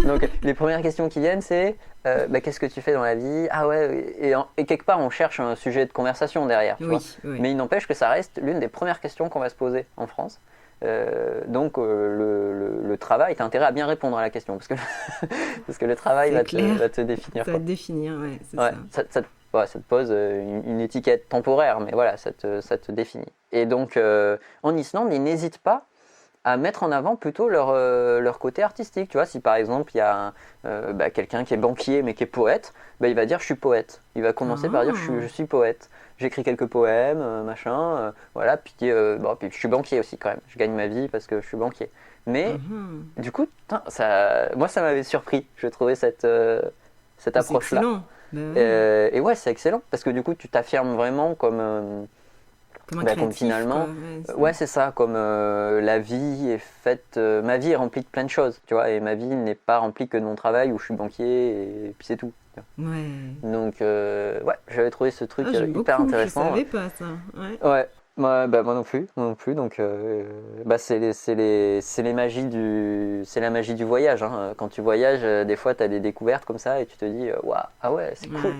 Donc les premières questions qui viennent, c'est qu'est-ce que tu fais dans la vie? Ah ouais, et quelque part, on cherche un sujet de conversation derrière, tu vois. Oui. Mais il n'empêche que ça reste l'une des premières questions qu'on va se poser en France. Donc le travail, t'as intérêt à bien répondre à la question, parce que le travail va te définir. Ça va te définir, ouais, c'est ça. Ça te pose une étiquette temporaire, mais voilà, ça te définit. Et donc, en Islande, ils n'hésitent pas à mettre en avant plutôt leur côté artistique. Tu vois, si par exemple, il y a quelqu'un qui est banquier, mais qui est poète, il va dire « je suis poète ». Il va commencer par dire « je suis poète ». J'écris quelques poèmes, machin, voilà, puis je suis banquier aussi quand même. Je gagne ma vie parce que je suis banquier. Mais, du coup, moi, ça m'avait surpris. Je trouvais cette approche-là. Excellent. Et ouais, c'est excellent parce que du coup, tu t'affirmes vraiment comme un créatif, comme finalement, c'est ça, comme la vie est faite, ma vie est remplie de plein de choses, tu vois, et ma vie n'est pas remplie que de mon travail où je suis banquier et puis c'est tout. Ouais. Donc j'avais trouvé ce truc hyper intéressant. Je savais pas ça. Ouais. Moi non plus. Donc c'est la magie du voyage. Hein. Quand tu voyages, des fois tu as des découvertes comme ça et tu te dis waouh, ah ouais, c'est cool.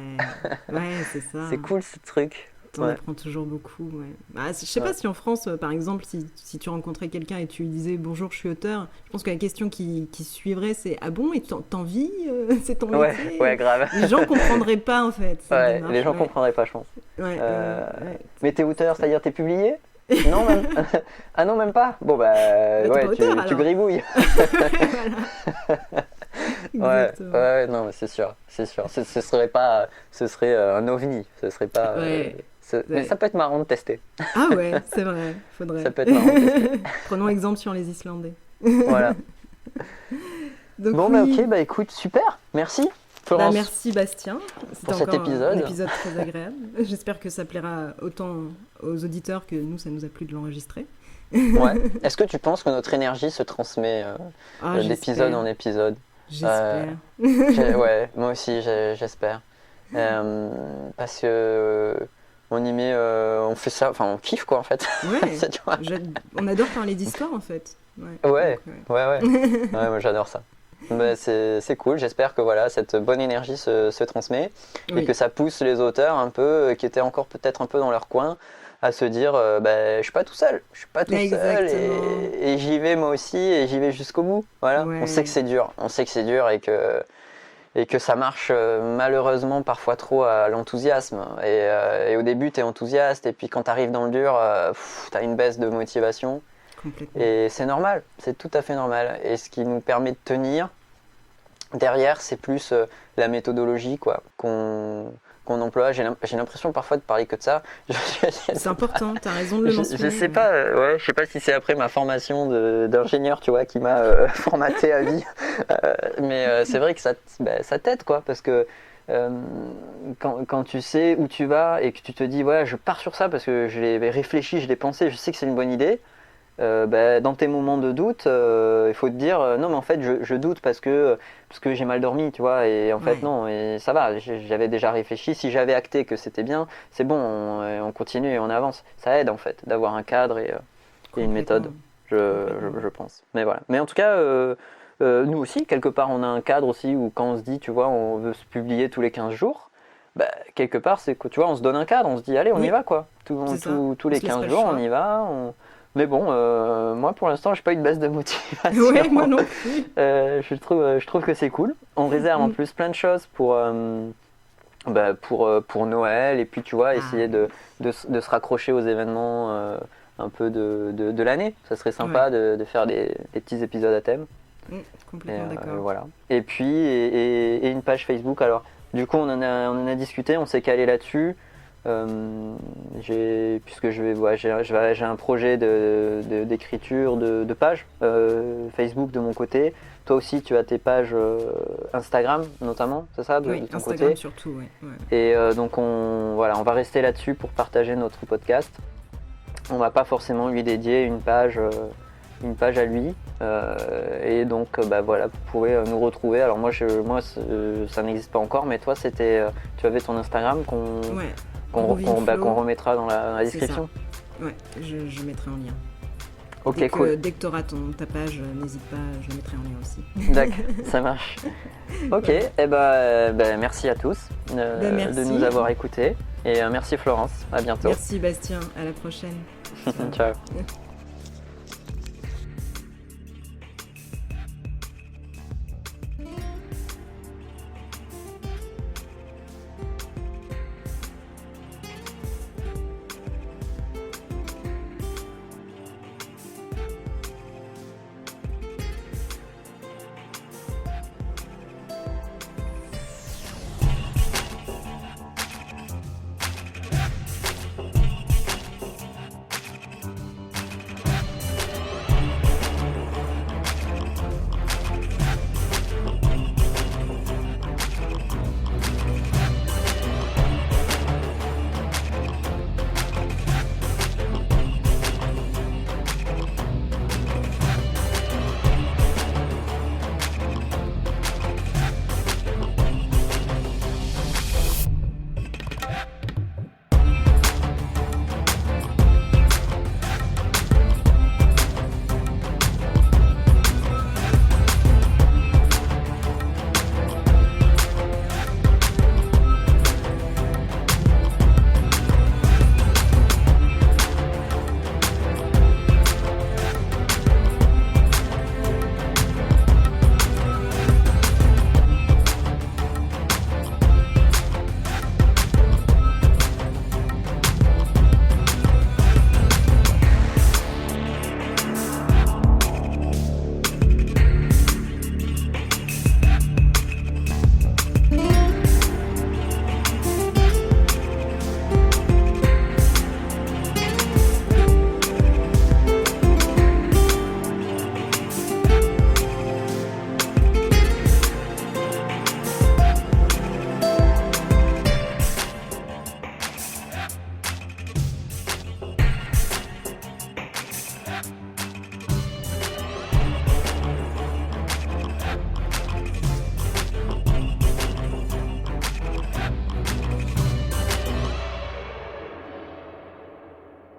Ouais, c'est ça. C'est cool ce truc. T'en apprends toujours beaucoup. Ouais. Je sais pas si en France, par exemple, si tu rencontrais quelqu'un et tu lui disais bonjour, je suis auteur, je pense que la question qui suivrait, c'est ah bon, et t'en vis, c'est ton métier? Ouais, grave. Les gens comprendraient pas en fait. Les gens comprendraient pas, je pense. Mais t'es auteur, c'est-à-dire t'es publié? Non, même. Ah non, même pas. Bon tu gribouilles. Ouais, non, mais c'est sûr. Ce serait un ovni. Ce serait pas. Mais ça peut être marrant de tester. Ah ouais, c'est vrai, faudrait. Ça peut être marrant de tester. Prenons exemple sur les Islandais. Voilà. Donc, ok, écoute, super, merci Florence. Merci Bastien. Pour cet épisode. Un épisode très agréable. J'espère que ça plaira autant aux auditeurs que nous, ça nous a plu de l'enregistrer. Ouais. Est-ce que tu penses que notre énergie se transmet d'épisode en épisode? J'espère. Ouais, moi aussi, j'espère. Parce que on y met, on fait ça, enfin on kiffe quoi en fait. Ouais. On adore parler d'histoire en fait. Ouais. Moi j'adore ça. C'est cool, j'espère que voilà, cette bonne énergie se transmet et que ça pousse les auteurs un peu, qui étaient encore peut-être un peu dans leur coin, à se dire je suis pas tout seul, seul et j'y vais moi aussi et j'y vais jusqu'au bout. Voilà. On sait que c'est dur, et que ça marche malheureusement parfois trop à l'enthousiasme. Et au début, tu es enthousiaste, et puis quand tu arrives dans le dur, tu as une baisse de motivation. Et c'est normal, c'est tout à fait normal. Et ce qui nous permet de tenir, derrière, c'est plus la méthodologie quoi, qu'on emploie. J'ai l'impression parfois de parler que de ça. C'est important, tu as raison de le mentionner. Je sais pas, je sais pas si c'est après ma formation d'ingénieur, tu vois, qui m'a formaté à vie. Mais c'est vrai que ça t'aide, quoi, parce que quand tu sais où tu vas et que tu te dis, ouais, je pars sur ça parce que je l'ai réfléchi, je l'ai pensé, je sais que c'est une bonne idée. Dans tes moments de doute, il faut te dire non mais en fait je doute parce que j'ai mal dormi, tu vois, et en fait non, et ça va, j'avais déjà réfléchi, si j'avais acté que c'était bien, c'est bon, on continue et on avance. Ça aide en fait d'avoir un cadre et une méthode. je pense. Mais voilà. Mais en tout cas, nous aussi, quelque part, on a un cadre aussi où quand on se dit, tu vois, on veut se publier tous les 15 jours, bah, quelque part, c'est que, tu vois, on se donne un cadre, on se dit, allez, on y va, quoi. Tous les 15 jours, on y va. Mais bon, moi, pour l'instant, j'ai pas eu de baisse de motivation. Ouais, moi non plus. Je trouve que c'est cool. On réserve en plus plein de choses pour Noël, et puis, tu vois, essayer de se raccrocher aux événements un peu de l'année. Ça serait sympa de faire des petits épisodes à thème. Complètement d'accord. Voilà. Et puis, et une page Facebook. Alors, du coup, on en a discuté, on s'est calé là-dessus. Puisque j'ai un projet d'écriture de page Facebook de mon côté. Toi aussi, tu as tes pages Instagram notamment, c'est ça, de ton Instagram côté. surtout, ouais. Et donc on va rester là-dessus pour partager notre podcast. On va pas forcément lui dédier une page à lui. Et donc voilà, vous pouvez nous retrouver. Alors moi ça n'existe pas encore, mais toi tu avais ton Instagram qu'on remettra dans la description. Ouais, je mettrai en lien. Ok, cool. Dès que tu auras ta page, n'hésite pas, je le mettrai en lien aussi. D'accord, ça marche. Ok, et merci à tous de nous avoir écoutés. Et merci Florence, à bientôt. Merci Bastien, à la prochaine. Ciao.